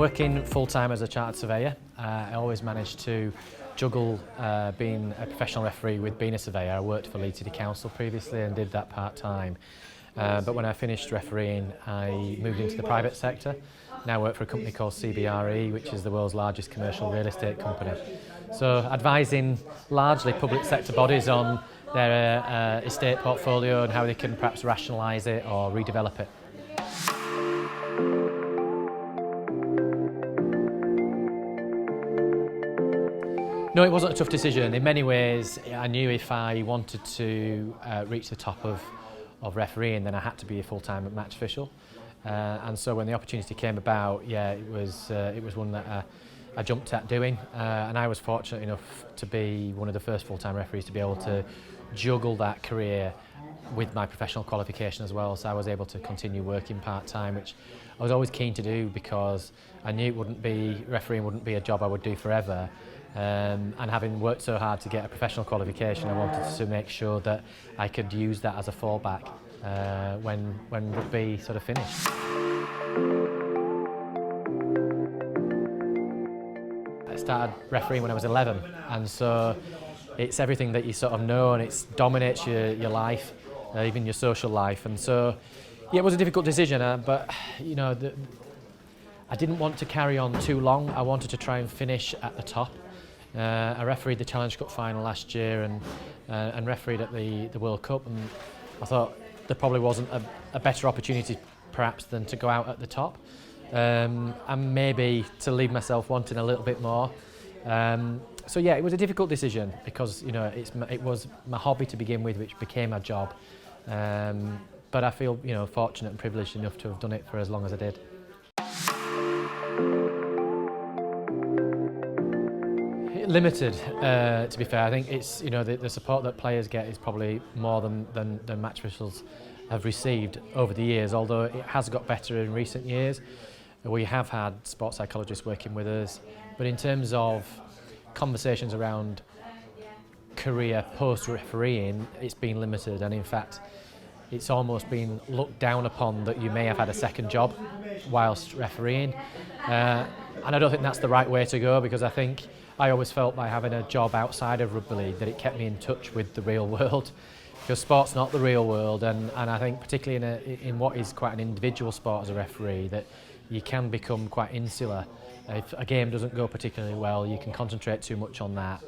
working full-time as a chartered surveyor, I always managed to juggle being a professional referee with being a surveyor. I worked for Leeds City Council previously and did that part-time. But when I finished refereeing, I moved into the private sector. Now I work for a company called CBRE, which is the world's largest commercial real estate company. So advising largely public sector bodies on their estate portfolio and how they can perhaps rationalise it or redevelop it. No, it wasn't a tough decision. In many ways, I knew if I wanted to reach the top of refereeing, then I had to be a full-time match official. And so when the opportunity came about, yeah, it was one that I jumped at doing. And I was fortunate enough to be one of the first full-time referees to be able to juggle that career with my professional qualification as well. So I was able to continue working part-time, which I was always keen to do because I knew refereeing wouldn't be a job I would do forever. And having worked so hard to get a professional qualification, I wanted to make sure that I could use that as a fallback when rugby sort of finished. I started refereeing when I was 11, and so it's everything that you sort of know, and it dominates your life, even your social life. And so, yeah, it was a difficult decision, but you know, I didn't want to carry on too long. I wanted to try and finish at the top. I refereed the Challenge Cup final last year and refereed at the World Cup, and I thought there probably wasn't a better opportunity perhaps than to go out at the top and maybe to leave myself wanting a little bit more. So yeah, it was a difficult decision because you know it was my hobby to begin with, which became my job. But I feel fortunate and privileged enough to have done it for as long as I did. Limited, to be fair. I think it's the support that players get is probably more than match officials have received over the years. Although it has got better in recent years, we have had sports psychologists working with us. But in terms of conversations around career post refereeing, it's been limited, and in fact, it's almost been looked down upon that you may have had a second job whilst refereeing, and I don't think that's the right way to go, because I think I always felt by having a job outside of rugby league that it kept me in touch with the real world, because sport's not the real world, and I think particularly in what is quite an individual sport as a referee, that you can become quite insular. If a game doesn't go particularly well, you can concentrate too much on that.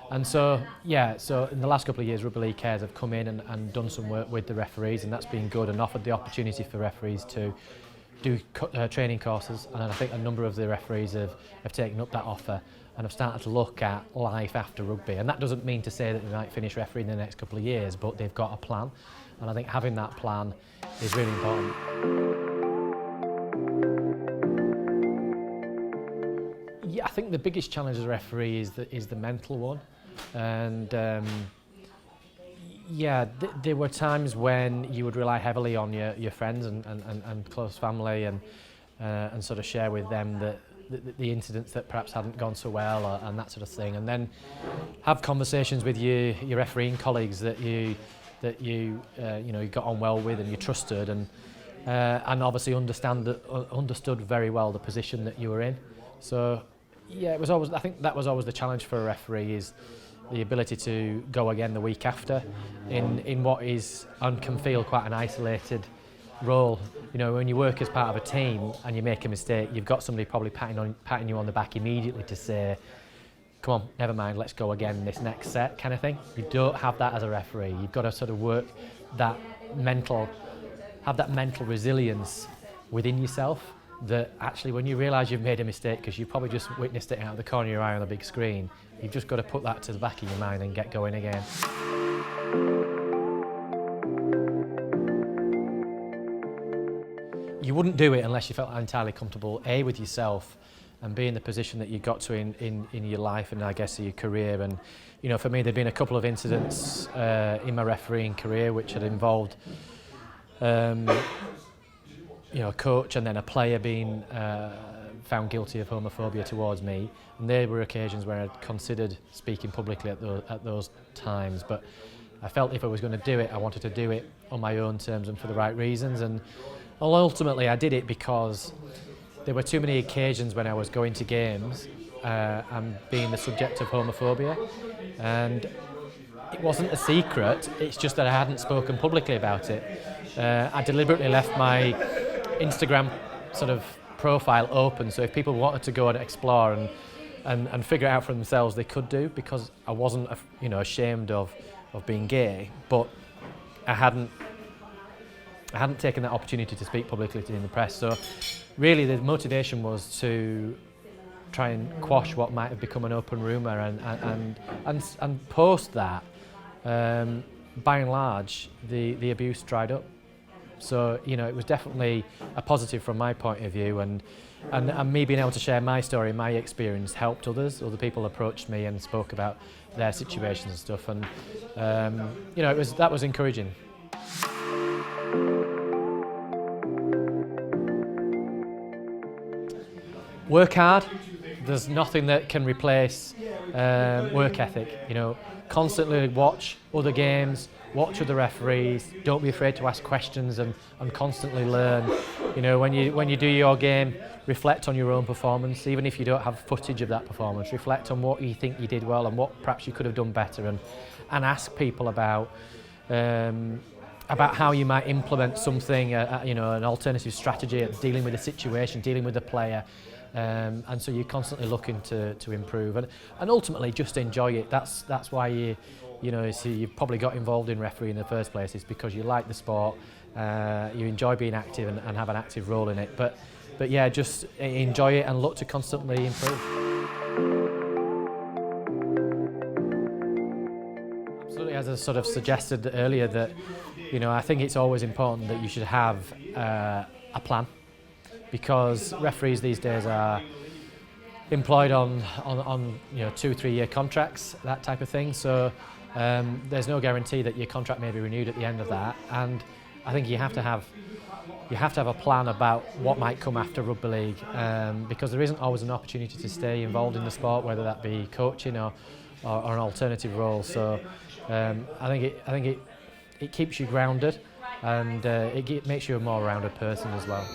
And so, yeah, so in the last couple of years, Rugby League Cares have come in and done some work with the referees, and that's been good, and offered the opportunity for referees to do training courses, and I think a number of the referees have taken up that offer and have started to look at life after rugby. And that doesn't mean to say that they might finish refereeing in the next couple of years, but they've got a plan, and I think having that plan is really important. Yeah, I think the biggest challenge as a referee is the mental one, and yeah, there were times when you would rely heavily on your friends and close family and sort of share with them the incidents that perhaps hadn't gone so well and that sort of thing, and then have conversations with your refereeing colleagues that you got on well with and you trusted, and obviously understood very well the position that you were in. So yeah, I think that was always the challenge for a referee, is the ability to go again the week after in what is and can feel quite an isolated role. You know, when you work as part of a team and you make a mistake, you've got somebody probably patting you on the back immediately to say, come on, never mind, let's go again this next set, kind of thing. You don't have that as a referee. You've got to sort of work have that mental resilience within yourself, that actually when you realise you've made a mistake, because you've probably just witnessed it out of the corner of your eye on the big screen, you've just got to put that to the back of your mind and get going again. You wouldn't do it unless you felt entirely comfortable, A, with yourself, and B, in the position that you got to in your life and I guess in your career. And for me, there'd been a couple of incidents in my refereeing career which had involved a coach and then a player being found guilty of homophobia towards me, and there were occasions where I'd considered speaking publicly at those times, but I felt if I was going to do it, I wanted to do it on my own terms and for the right reasons. And ultimately I did it because there were too many occasions when I was going to games and being the subject of homophobia, and it wasn't a secret, it's just that I hadn't spoken publicly about it. I deliberately left my Instagram sort of profile open, so if people wanted to go and explore and figure it out for themselves, they could do, because I wasn't ashamed of being gay, but I hadn't taken that opportunity to speak publicly in the press. So really the motivation was to try and quash what might have become an open rumour, and post that, by and large, the abuse dried up. So it was definitely a positive from my point of view, and me being able to share my story, my experience, helped others. Other people approached me and spoke about their situations and stuff, and that was encouraging. Work hard. There's nothing that can replace work ethic. Constantly watch other games, watch other referees. Don't be afraid to ask questions and constantly learn. When you do your game, reflect on your own performance, even if you don't have footage of that performance. Reflect on what you think you did well and what perhaps you could have done better, and ask people about how you might implement something, an alternative strategy at dealing with a situation, dealing with a player. And so you're constantly looking to improve, and ultimately just enjoy it. That's why you've probably got involved in refereeing in the first place, is because you like the sport, you enjoy being active and have an active role in it. But yeah, just enjoy it and look to constantly improve. Absolutely, as I sort of suggested earlier, that I think it's always important that you should have a plan. Because referees these days are employed on 2-3 year contracts, that type of thing. So there's no guarantee that your contract may be renewed at the end of that. And I think you have to have a plan about what might come after rugby league, because there isn't always an opportunity to stay involved in the sport, whether that be coaching or an alternative role. So I think it keeps you grounded, and it makes you a more rounded person as well.